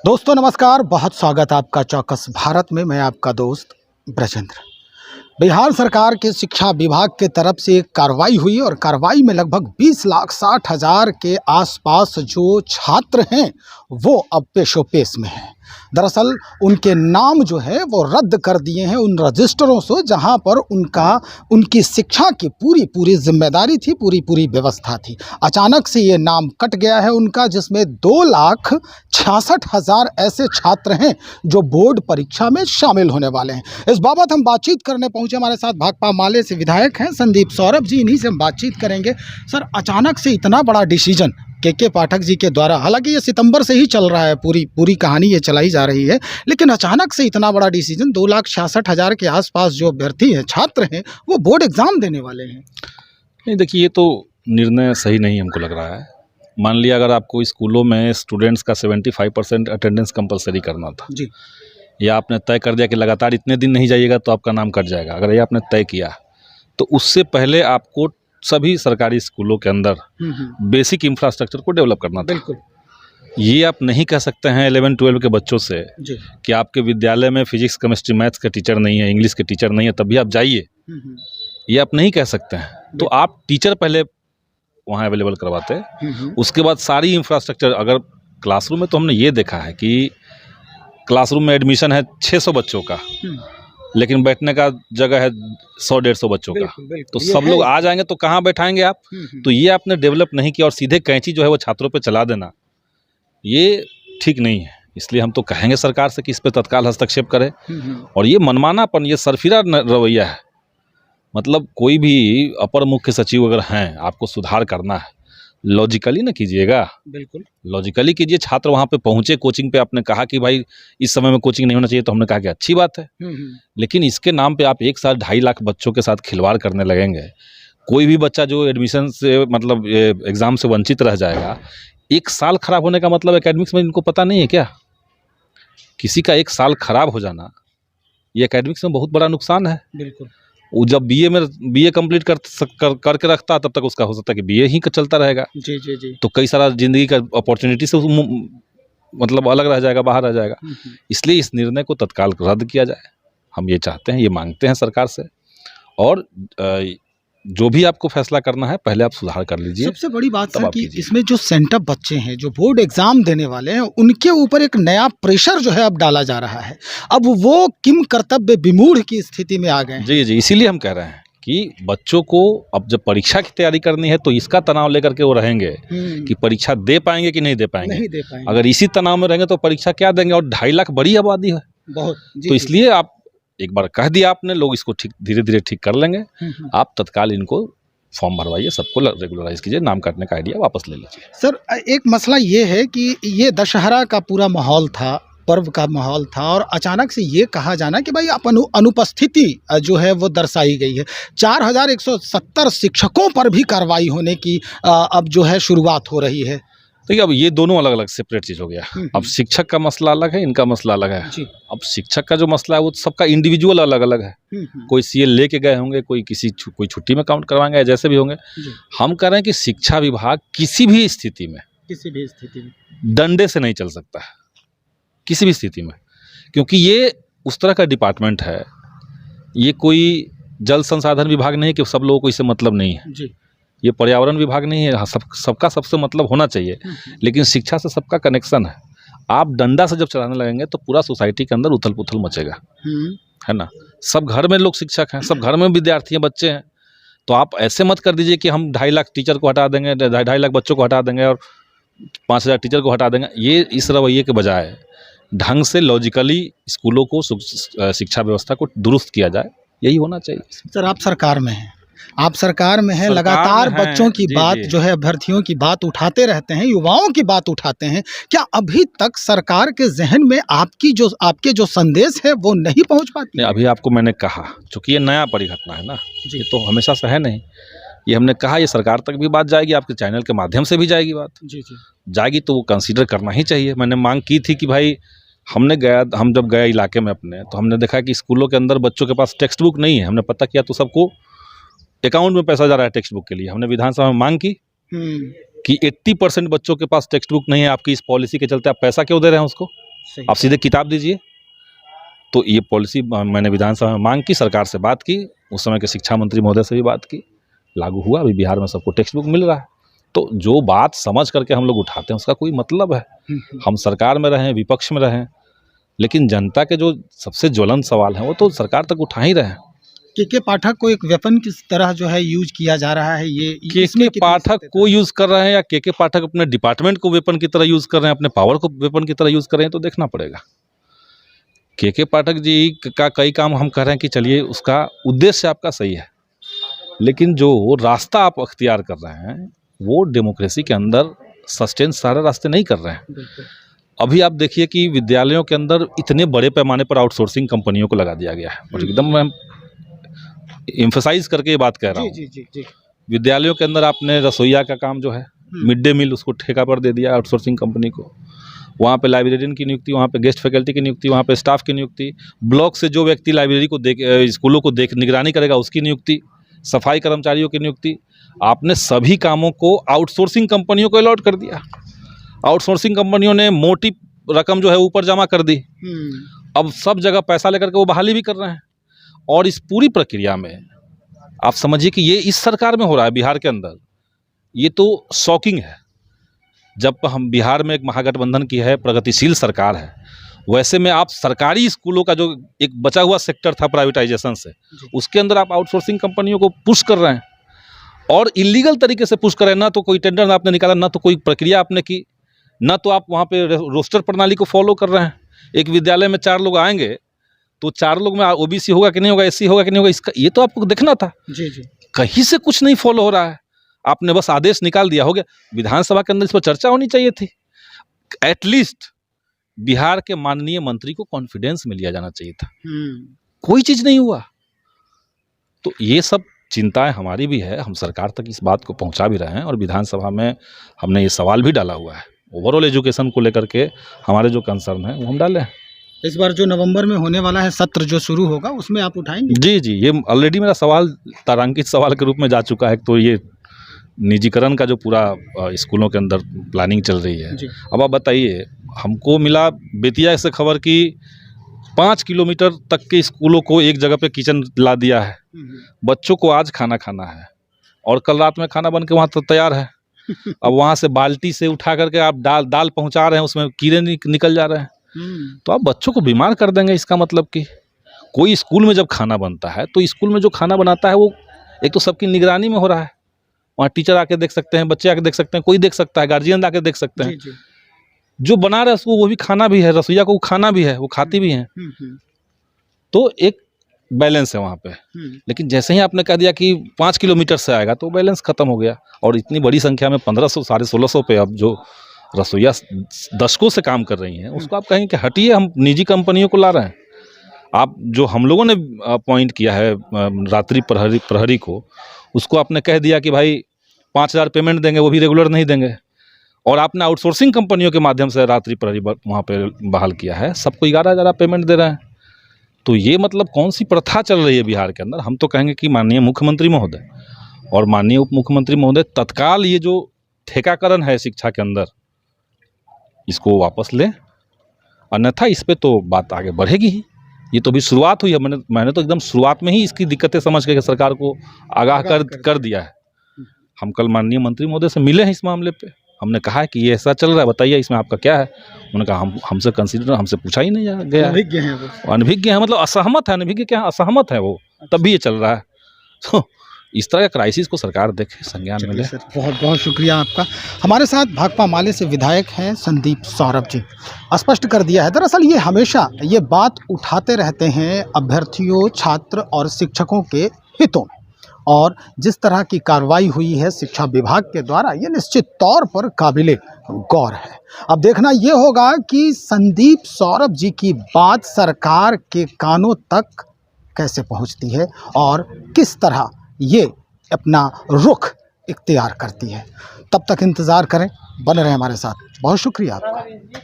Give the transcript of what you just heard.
दोस्तों नमस्कार, बहुत स्वागत है आपका चौकस भारत में। मैं आपका दोस्त ब्रजेंद्र। बिहार सरकार के शिक्षा विभाग के तरफ से एक कार्रवाई हुई और कार्रवाई में लगभग 20,60,000 के आसपास जो छात्र हैं वो अब पेशोपेश में हैं। दरअसल उनके नाम जो है वो रद्द कर दिए हैं उन रजिस्टरों से जहां पर उनकी शिक्षा की पूरी जिम्मेदारी थी, पूरी व्यवस्था थी। अचानक से ये नाम कट गया है उनका, जिसमें 2,66,000 ऐसे छात्र हैं जो बोर्ड परीक्षा में शामिल होने वाले हैं। इस बाबत हम बातचीत करने पहुंचे। हमारे साथ भाकपा माले से विधायक हैं संदीप सौरभ जी, इन्हीं से हम बातचीत करेंगे। सर, अचानक से इतना बड़ा डिसीजन के पाठक जी के द्वारा, हालांकि ये सितंबर से ही चल रहा है, पूरी कहानी ये चलाई जा रही है, लेकिन अचानक से इतना बड़ा डिसीजन, 2,66,000 के आसपास जो अभ्यर्थी हैं, छात्र हैं, वो बोर्ड एग्जाम देने वाले हैं। नहीं, देखिए, ये तो निर्णय सही नहीं हमको लग रहा है। मान लिया अगर आपको स्कूलों में स्टूडेंट्स का 75% अटेंडेंस कंपलसरी करना था जी, या आपने तय कर दिया कि लगातार इतने दिन नहीं जाइएगा तो आपका नाम कट जाएगा, अगर ये आपने तय किया तो उससे पहले आपको सभी सरकारी स्कूलों के अंदर बेसिक इंफ्रास्ट्रक्चर को डेवलप करना था। बिल्कुल। ये आप नहीं कह सकते हैं 11-12 के बच्चों से जी। कि आपके विद्यालय में फिजिक्स, केमिस्ट्री, मैथ्स के टीचर नहीं है, इंग्लिश के टीचर नहीं है, तभी आप जाइए। ये आप नहीं कह सकते हैं। तो आप टीचर पहले वहाँ अवेलेबल करवाते, उसके बाद सारी इंफ्रास्ट्रक्चर। अगर क्लासरूम में तो हमने ये देखा है कि क्लासरूम में एडमिशन है 600 बच्चों का, लेकिन बैठने का जगह है 100-150 बच्चों का। तो सब लोग आ जाएंगे तो कहाँ बैठाएंगे आप? तो ये आपने डेवलप नहीं किया और सीधे कैंची जो है वो छात्रों पे चला देना, ये ठीक नहीं है। इसलिए हम तो कहेंगे सरकार से कि इस पे तत्काल हस्तक्षेप करे। और ये मनमानापन, ये सरफिरा रवैया है। मतलब कोई भी अपर मुख्य सचिव अगर हैं, आपको सुधार करना है, लॉजिकली ना कीजिएगा। बिल्कुल लॉजिकली कीजिए। छात्र वहाँ पे पहुँचे कोचिंग पे, आपने कहा कि भाई इस समय में कोचिंग नहीं होना चाहिए, तो हमने कहा कि अच्छी बात है। लेकिन इसके नाम पे आप एक साथ 2.5 लाख बच्चों के साथ खिलवाड़ करने लगेंगे। कोई भी बच्चा जो एडमिशन से मतलब एग्ज़ाम से वंचित रह जाएगा। 1 साल खराब होने का मतलब एकेडमिक्स में इनको पता नहीं है क्या? किसी का 1 साल खराब हो जाना, ये एकेडमिक्स में बहुत बड़ा नुकसान है। बिल्कुल। वो जब बीए कंप्लीट करके रखता है, तब तक उसका हो सकता है कि बीए ही चलता रहेगा। जी जी जी। तो कई सारा जिंदगी का अपॉर्चुनिटी से मतलब अलग रह जाएगा, बाहर रह जाएगा। इसलिए इस निर्णय को तत्काल रद्द किया जाए, हम ये चाहते हैं, ये मांगते हैं सरकार से। और जो भी आपको फैसला करना है, पहले आप सुधार कर लीजिए। सबसे बड़ी बात सर कि इसमें जो सेंटअप बच्चे हैं, जो बोर्ड एग्जाम देने वाले हैं, उनके ऊपर एक नया प्रेशर जो है अब डाला जा रहा है। अब वो किम कर्तव्य विमूढ़ की स्थिति में आ गए हैं। जी जी, इसीलिए हम कह रहे हैं कि बच्चों को अब जब परीक्षा की तैयारी करनी है तो इसका तनाव लेकर के वो रहेंगे कि परीक्षा दे पाएंगे कि नहीं दे पाएंगे। नहीं दे पाएंगे। अगर इसी तनाव में रहेंगे तो परीक्षा क्या देंगे? और 2.5 लाख बड़ी आबादी है बहुत। तो इसलिए आप एक बार कह दिया आपने, लोग इसको ठीक धीरे धीरे ठीक कर लेंगे। आप तत्काल इनको फॉर्म भरवाइए, सबको रेगुलराइज कीजिए, नाम काटने का आइडिया वापस ले लीजिए। सर, एक मसला ये है कि ये दशहरा का पूरा माहौल था, पर्व का माहौल था, और अचानक से ये कहा जाना कि भाई अनुपस्थिति जो है वो दर्शाई गई है। 4,170 शिक्षकों पर भी कार्रवाई होने की अब जो है शुरुआत हो रही है। देखिए, अब ये दोनों अलग अलग सेपरेट चीज़ हो गया। अब शिक्षक का मसला अलग है, इनका मसला अलग है। अब शिक्षक का जो मसला है वो सबका इंडिविजुअल अलग अलग है। कोई सीए लेके गए होंगे, कोई कोई छुट्टी में काउंट करवाएंगे, जैसे भी होंगे। हम कह रहे हैं कि शिक्षा विभाग किसी भी स्थिति में डंडे से नहीं चल सकता है, किसी भी स्थिति में। क्योंकि ये उस तरह का डिपार्टमेंट है, ये कोई जल संसाधन विभाग नहीं है कि सब लोगों को इससे मतलब नहीं है। ये पर्यावरण विभाग नहीं है, सबका सबसे मतलब होना चाहिए। लेकिन शिक्षा से सबका कनेक्शन है। आप डंडा से जब चलाने लगेंगे तो पूरा सोसाइटी के अंदर उथल पुथल मचेगा, है ना। सब घर में लोग शिक्षक हैं, सब घर में विद्यार्थी हैं, बच्चे हैं। तो आप ऐसे मत कर दीजिए कि हम 2.5 लाख टीचर को हटा देंगे, 2.5 लाख बच्चों को हटा देंगे और 5,000 टीचर को हटा देंगे। ये इस रवैये के बजाय ढंग से लॉजिकली स्कूलों को, शिक्षा व्यवस्था को दुरुस्त किया जाए, यही होना चाहिए। सर, आप सरकार में हैं, आप सरकार में हैं, लगातार बच्चों की बात जो है, अभ्यर्थियों की बात उठाते रहते हैं, युवाओं की बात उठाते हैं। क्या अभी तक सरकार के जहन में आपके जो संदेश है वो नहीं पहुंच पाती? अभी आपको मैंने कहा, चूंकि ये नया परिघटना है ना, ये तो हमेशा से है नहीं। ये हमने कहा, ये सरकार तक भी बात जाएगी, आपके चैनल के माध्यम से भी जाएगी बात। जी जी जाएगी तो वो कंसीडर करना ही चाहिए। मैंने मांग की थी कि भाई हम जब गए इलाके में अपने, तो हमने देखा कि स्कूलों के अंदर बच्चों के पास टेक्स्ट बुक नहीं है। हमने पता किया तो सबको अकाउंट में पैसा जा रहा है टेक्स्ट बुक के लिए। हमने विधानसभा में मांग की कि 80% बच्चों के पास टेक्स्ट बुक नहीं है, आपकी इस पॉलिसी के चलते आप पैसा क्यों दे रहे हैं उसको? सही। आप सीधे किताब दीजिए। तो ये पॉलिसी मैंने विधानसभा में मांग की, सरकार से बात की, उस समय के शिक्षा मंत्री महोदय से भी बात की, लागू हुआ। अभी बिहार में सबको टेक्स्ट बुक मिल रहा है। तो जो बात समझ करके हम लोग उठाते हैं उसका कोई मतलब है। हम सरकार में रहें, विपक्ष में रहें, लेकिन जनता के जो सबसे ज्वलंत सवाल हैं वो तो सरकार तक उठा ही रहे हैं। के पाठक को एक वेपन किस तरह जो है यूज किया जा रहा है, ये के पाठक को यूज कर रहे हैं या के पाठक अपने डिपार्टमेंट को वेपन की तरह यूज कर रहे हैं, अपने पावर को वेपन की तरह यूज कर रहे हैं, तो देखना पड़ेगा। के पाठक जी का कई काम हम कह रहे हैं कि चलिए उसका उद्देश्य आपका सही है, लेकिन जो रास्ता आप अख्तियार कर रहे हैं वो डेमोक्रेसी के अंदर सस्टेन सारे रास्ते नहीं कर रहे हैं। अभी आप देखिए कि विद्यालयों के अंदर इतने बड़े पैमाने पर आउटसोर्सिंग कंपनियों को लगा दिया गया है, और एकदम मैं एम्फसाइज करके ये बात कह रहा हूँ। जी। विद्यालयों के अंदर आपने रसोईया का काम जो है मिड डे मील उसको ठेका पर दे दिया आउटसोर्सिंग कंपनी को। वहाँ पे लाइब्रेरियन की नियुक्ति, वहाँ पे गेस्ट फैकल्टी की नियुक्ति, वहाँ पे स्टाफ की नियुक्ति, ब्लॉक से जो व्यक्ति लाइब्रेरी को स्कूलों को निगरानी करेगा उसकी नियुक्ति, सफाई कर्मचारियों की नियुक्ति, आपने सभी कामों को आउटसोर्सिंग कंपनियों को अलॉट कर दिया। आउटसोर्सिंग कंपनियों ने मोटी रकम जो है ऊपर जमा कर दी। अब सब जगह पैसा लेकर के वो बहाली भी कर रहे हैं। और इस पूरी प्रक्रिया में आप समझिए कि ये इस सरकार में हो रहा है बिहार के अंदर। ये तो शॉकिंग है। जब हम बिहार में एक महागठबंधन की है, प्रगतिशील सरकार है, वैसे में आप सरकारी स्कूलों का जो एक बचा हुआ सेक्टर था प्राइवेटाइजेशन से, उसके अंदर आप आउटसोर्सिंग कंपनियों को पुश कर रहे हैं और इलीगल तरीके से पुश कर रहे हैं। ना तो कोई टेंडर आपने निकाला, ना तो कोई प्रक्रिया आपने की, ना तो आप वहाँ पे रोस्टर प्रणाली को फॉलो कर रहे हैं। एक विद्यालय में 4 लोग आएंगे तो 4 लोग में ओबीसी होगा कि नहीं होगा, एससी होगा कि नहीं होगा, इसका ये तो आपको देखना था। जी। कहीं से कुछ नहीं फॉलो हो रहा है, आपने बस आदेश निकाल दिया, हो गया। विधानसभा के अंदर इस पर चर्चा होनी चाहिए थी। एटलीस्ट बिहार के माननीय मंत्री को कॉन्फिडेंस में लिया जाना चाहिए था। कोई चीज नहीं हुआ। तो ये सब चिंताएं हमारी भी है, हम सरकार तक इस बात को पहुंचा भी रहे हैं और विधानसभा में हमने ये सवाल भी डाला हुआ है। ओवरऑल एजुकेशन को लेकर के हमारे जो कंसर्न है वो हम डाले हैं। इस बार जो नवंबर में होने वाला है सत्र जो शुरू होगा उसमें आप उठाएंगे? जी, ये ऑलरेडी मेरा सवाल तारांकित सवाल के रूप में जा चुका है। तो ये निजीकरण का जो पूरा स्कूलों के अंदर प्लानिंग चल रही है। अब आप बताइए, हमको मिला बेतिया से खबर कि 5 किलोमीटर तक के स्कूलों को एक जगह पे किचन ला दिया है। बच्चों को आज खाना खाना है और कल रात में खाना बन के वहाँ तो तैयार है। अब वहाँ से बाल्टी से उठा करके आप दाल पहुँचा रहे हैं, उसमें कीड़े निकल जा रहे हैं। तो आप बच्चों को बीमार कर देंगे। इसका मतलब कि कोई स्कूल में जब खाना बनता है तो स्कूल में जो खाना बनाता है वो एक तो सबकी निगरानी में हो रहा है। वहाँ टीचर आके देख सकते हैं, बच्चे आके देख सकते हैं, कोई देख सकता है, गार्जियन आके देख सकते हैं। जी। जो बना रहा है उसको वो भी खाना भी है, रसोईया को खाना भी है, वो खाती भी हैं। तो एक बैलेंस है वहाँ पे। लेकिन जैसे ही आपने कह दिया कि 5 किलोमीटर से आएगा तो बैलेंस खत्म हो गया। और इतनी बड़ी संख्या में 1500 साढ़े 1600 पे अब जो रसोईया दशकों से काम कर रही हैं, उसको आप कहें कि हटिए, हम निजी कंपनियों को ला रहे हैं। आप जो हम लोगों ने अपॉइंट किया है रात्रि प्रहरी को, उसको आपने कह दिया कि भाई 5000 पेमेंट देंगे, वो भी रेगुलर नहीं देंगे। और आपने आउटसोर्सिंग कंपनियों के माध्यम से रात्रि प्रहरी वहाँ पे बहाल किया है, सबको 11,000 आप पेमेंट दे रहे हैं। तो ये मतलब कौन सी प्रथा चल रही है बिहार के अंदर? हम तो कहेंगे कि माननीय मुख्यमंत्री महोदय और माननीय उप मुख्यमंत्री महोदय तत्काल ये जो ठेकाकरण है शिक्षा के अंदर, इसको वापस लें, अन्यथा इस पे तो बात आगे बढ़ेगी ही। ये तो भी शुरुआत हुई है। मैंने तो एकदम शुरुआत में ही इसकी दिक्कतें समझ के सरकार को आगाह कर दिया है। हम कल माननीय मंत्री महोदय से मिले हैं इस मामले पे। हमने कहा है कि ये ऐसा चल रहा है, बताइए इसमें आपका क्या है। उन्होंने कहा हमसे पूछा ही नहीं गया। अनभिज्ञ हैं वो। अनभिज्ञ है मतलब असहमत है। अनभिज्ञ क्या, असहमत है वो, तब भी ये चल रहा है। तो इस तरह का क्राइसिस को सरकार देखे, संज्ञान में ले। बहुत बहुत शुक्रिया आपका। हमारे साथ भाकपा माले से विधायक हैं संदीप सौरभ जी। स्पष्ट कर दिया है, दरअसल ये हमेशा ये बात उठाते रहते हैं अभ्यर्थियों, छात्र और शिक्षकों के हितों में, और जिस तरह की कार्रवाई हुई है शिक्षा विभाग के द्वारा, ये निश्चित तौर पर काबिले गौर है। अब देखना ये होगा कि संदीप सौरभ जी की बात सरकार के कानों तक कैसे पहुंचती है और किस तरह ये अपना रुख इख्तियार करती है। तब तक इंतज़ार करें, बने रहें हमारे साथ। बहुत शुक्रिया आपका।